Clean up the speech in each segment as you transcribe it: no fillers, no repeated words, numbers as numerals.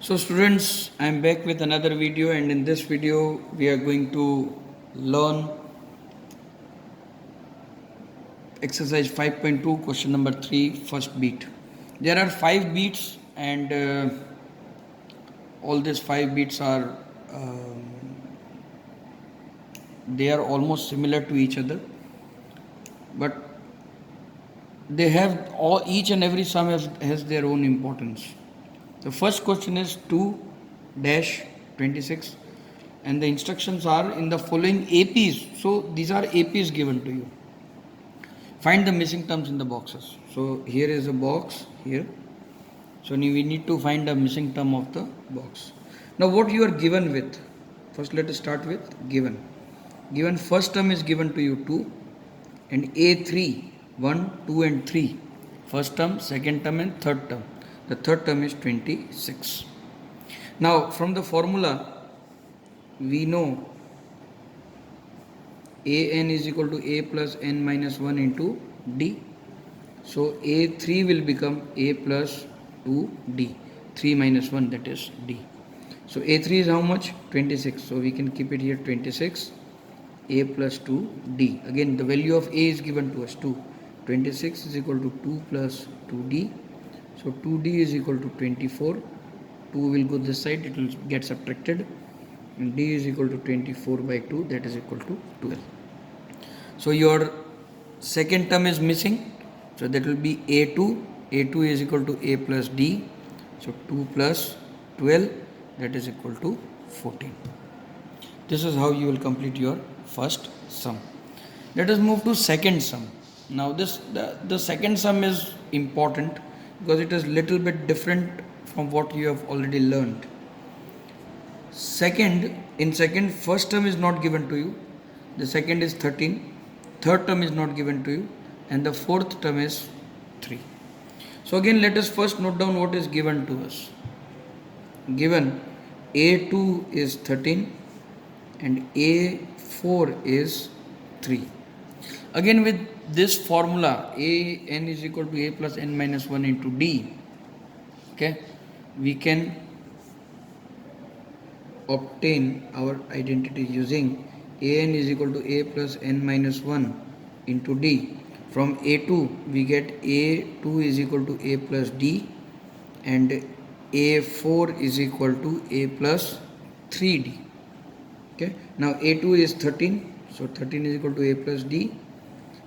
So students, I am back with another video, and in this video we are going to learn exercise 5.2 question number 3 first beat. There are 5 beats, and all these 5 beats are they are almost similar to each other, but they have each and every sum has their own importance. The first question is 2 dash 26, and the instructions are in the following APs. So these are APs given to you. Find the missing terms in the boxes. So here is a box here. So we need to find the missing term of the box. Now what you are given with? First let us start with given. Given first term is given to you 2 and A3, 1, 2 and 3. First term, second term and third term. The third term is 26. Now from the formula we know an is equal to a plus n minus 1 into d. So a3 will become a plus 2d. 3 minus 1, that is d. So a3 is how much? 26. So we can keep it here 26 a plus 2d. Again the value of a is given to us 2. 26 is equal to 2 plus 2d. So 2d is equal to 24. 2 will go this side, it will get subtracted, and d is equal to 24 by 2, that is equal to 12. So your second term is missing, so that will be a2. a2 is equal to a plus d. So 2 plus 12, that is equal to 14. This is how you will complete your first sum. Let us move to second sum. Now the second sum is important because it is little bit different from what you have already learned. In second, first term is not given to you. The second is 13. Third term is not given to you. And the fourth term is 3. So again, let us first note down what is given to us. Given A2 is 13 and A4 is 3. Again with this formula, an is equal to a plus n minus 1 into d. Okay, we can obtain our identity using an is equal to a plus n minus 1 into d. From a2 we get a2 is equal to a plus d, and a4 is equal to a plus 3d. Okay, now a2 is 13, so 13 is equal to a plus d,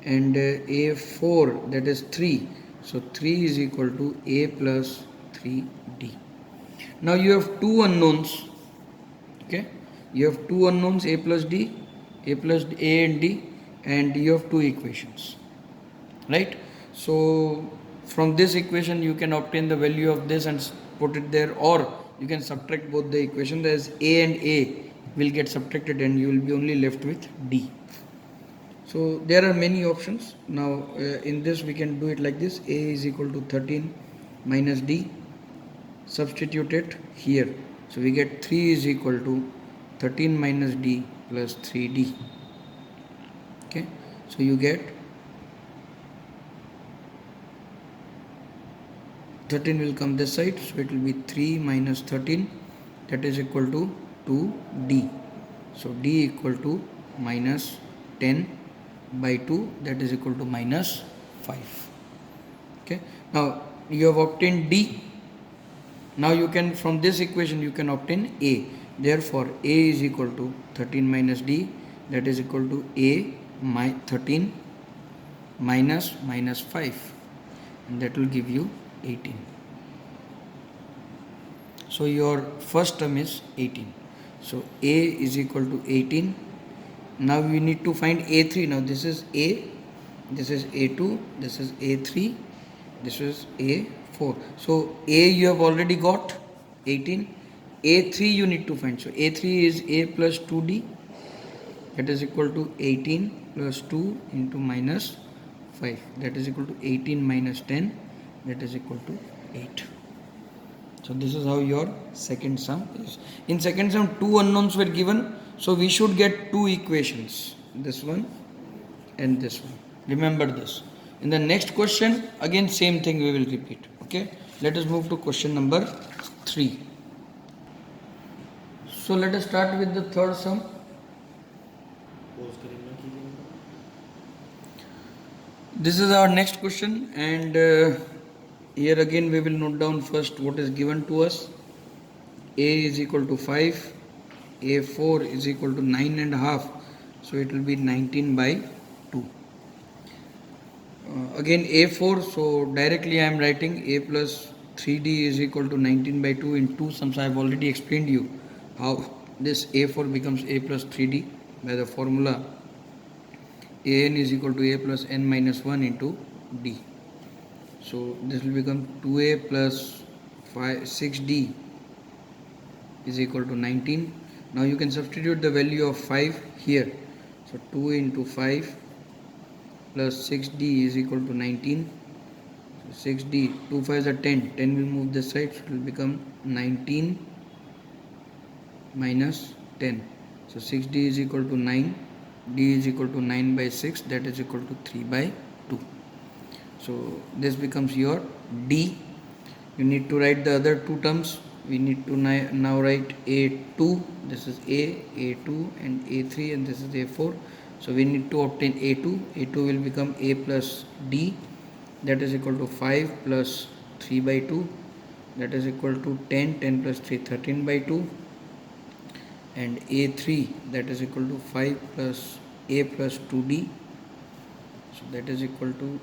and a4, that is 3, so 3 is equal to a plus 3d. Now you have two unknowns. Okay, you have two unknowns, a plus d, a plus a and d, and you have two equations, right? So from this equation you can obtain the value of this and put it there, or you can subtract both the equations, as a and a will get subtracted and you will be only left with d. So there are many options. Now in this we can do it like this: a is equal to 13 minus d. Substitute it here. So we get 3 is equal to 13 minus d plus 3d. Okay, so you get 13 will come this side, so it will be 3 minus 13, that is equal to 2d. So d equal to minus 10 by 2, that is equal to minus 5. Okay, now you have obtained d. Now you can, from this equation you can obtain a. Therefore a is equal to 13 minus d, that is equal to a 13 minus 5, and that will give you 18. So your first term is 18. So a is equal to 18. Now we need to find a3. Now this is a, this is a2, this is a3, this is a4. So a you have already got 18. a3 you need to find. So a3 is a plus 2d, that is equal to 18 plus 2 into minus 5, that is equal to 18 minus 10, that is equal to 8. So this is how your second sum is. In second sum two unknowns were given, so we should get two equations, this one and this one. Remember this. In the next question again same thing we will repeat. Okay, let us move to question number 3. So let us start with the third sum. This is our next question, and here again we will note down first what is given to us. A is equal to 5, A4 is equal to 9.5, so it will be 19 by 2. Again A4, so directly I am writing A plus 3D is equal to 19 by 2 in two sums. I have already explained you how this A4 becomes A plus 3D by the formula an is equal to a plus n minus 1 into d. So this will become 2a plus 6d is equal to 19. Now you can substitute the value of 5 here. So 2 into 5 plus 6d is equal to 19. So 6d, 2 5s are 10. 10 will move this side, so it will become 19 minus 10. So 6d is equal to 9. D is equal to 9 by 6, that is equal to 3 by 2. So this becomes your D. You need to write the other two terms. We need to now write A2. This is A2 and A3, and this is A4. So we need to obtain A2. A2 will become A plus D, that is equal to 5 plus 3 by 2, that is equal to 10. 10 plus 3, 13 by 2. And A3, that is equal to 5 plus A plus 2D, so that is equal to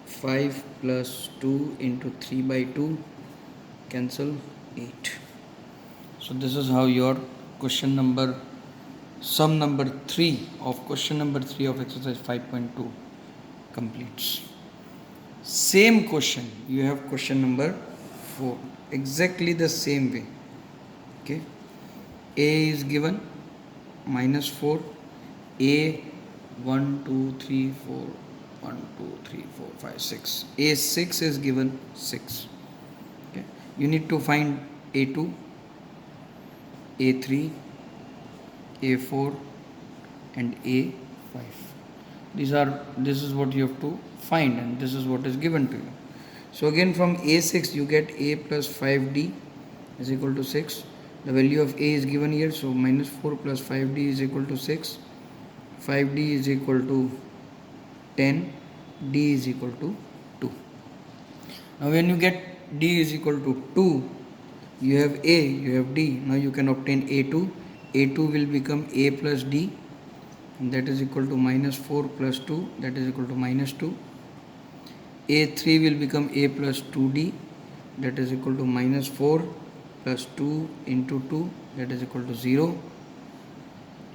5 plus 2 into 3 by 2, cancel 8. So this is how your sum number 3 of question number 3 of exercise 5.2 completes. Same question, you have question number 4, exactly the same way. Okay, A is given minus 4, A 1 2 3 4 1 2 3 4 5 6, A6 is given 6. Okay, you need to find A2, A3, A4 and A5. This is what you have to find, and this is what is given to you. So again from A6 you get A plus 5D is equal to 6. The value of A is given here, so minus 4 plus 5D is equal to 6. 5D is equal to 10. D is equal to 2. Now when you get D is equal to 2, you have A, you have D. Now you can obtain A2. A2 will become A plus D, and that is equal to minus 4 plus 2, that is equal to minus 2. A3 will become A plus 2D, that is equal to minus 4 plus 2 into 2, that is equal to 0.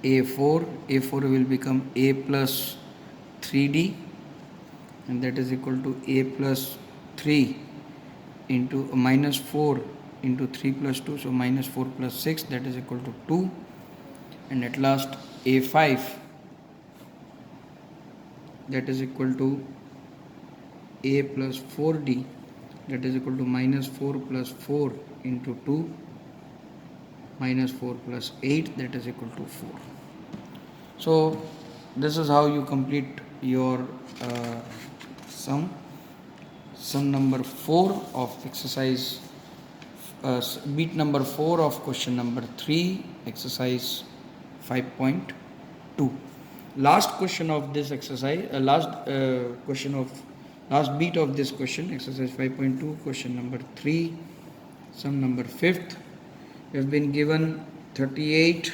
A4 will become A plus 3D, and that is equal to A plus 3 into minus 4 into 3 plus 2, so minus 4 plus 6, that is equal to 2. And at last A5, that is equal to A plus 4D, that is equal to minus 4 plus 4 into 2 minus 4 plus 8, that is equal to 4. So this is how you complete your sum number 4 of exercise beat number 4 of question number 3, exercise 5.2. Last question of this exercise, last beat of this question, exercise 5.2, question number 3, sum number 5th. We have been given 38,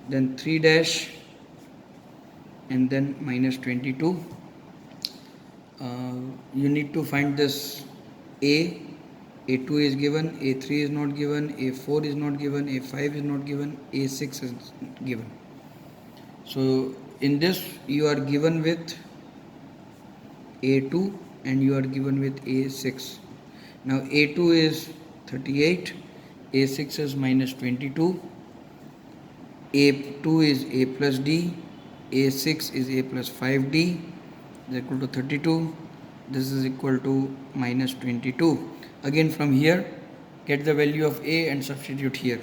then 3 dash, and then minus 22. You need to find this A2 is given, A3 is not given, A4 is not given, A5 is not given, A6 is given. So in this you are given with A2 and you are given with A6. Now A2 is 38, A6 is minus 22, A2 is A plus D, A6 is A plus 5D, is equal to 32. This is equal to minus 22. Again from here get the value of A and substitute here.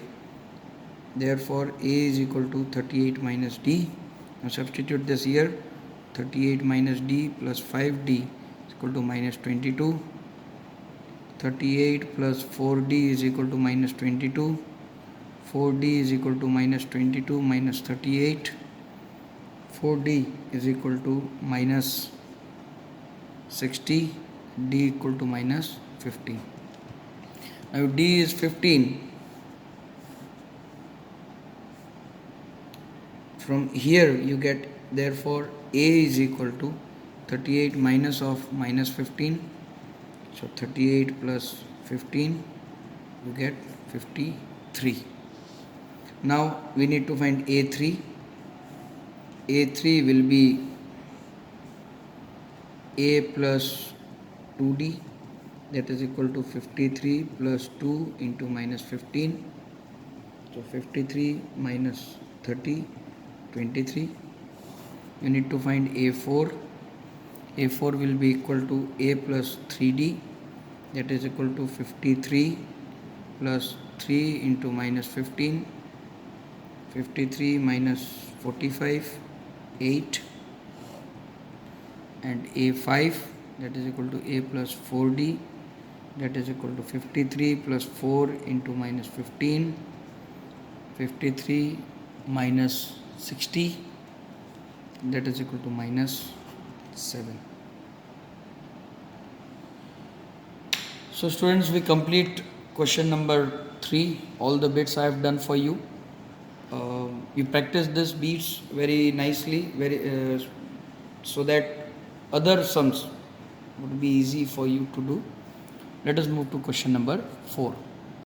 Therefore A is equal to 38 minus D. Now substitute this here. 38 minus D plus 5D is equal to minus 22. 38 plus 4D is equal to minus 22. 4D is equal to minus 22 minus 38. 4D is equal to minus 60, D equal to minus 15. Now D is 15. From here you get, therefore A is equal to 38 minus of minus 15. So 38 plus 15, you get 53. Now we need to find A3. A3 will be A plus 2D, that is equal to 53 plus 2 into minus 15. So 53 minus 30, 23. You need to find A4. A4 will be equal to A plus 3D, that is equal to 53 plus 3 into minus 15. 53 minus 45, 8. And A5, that is equal to A plus 4D, that is equal to 53 plus 4 into minus 15. 53 minus 60, that is equal to minus 7. So students, we complete question number 3. All the bits I have done for you. You practice this beats very nicely, so that other sums would be easy for you to do. Let us move to question number 4.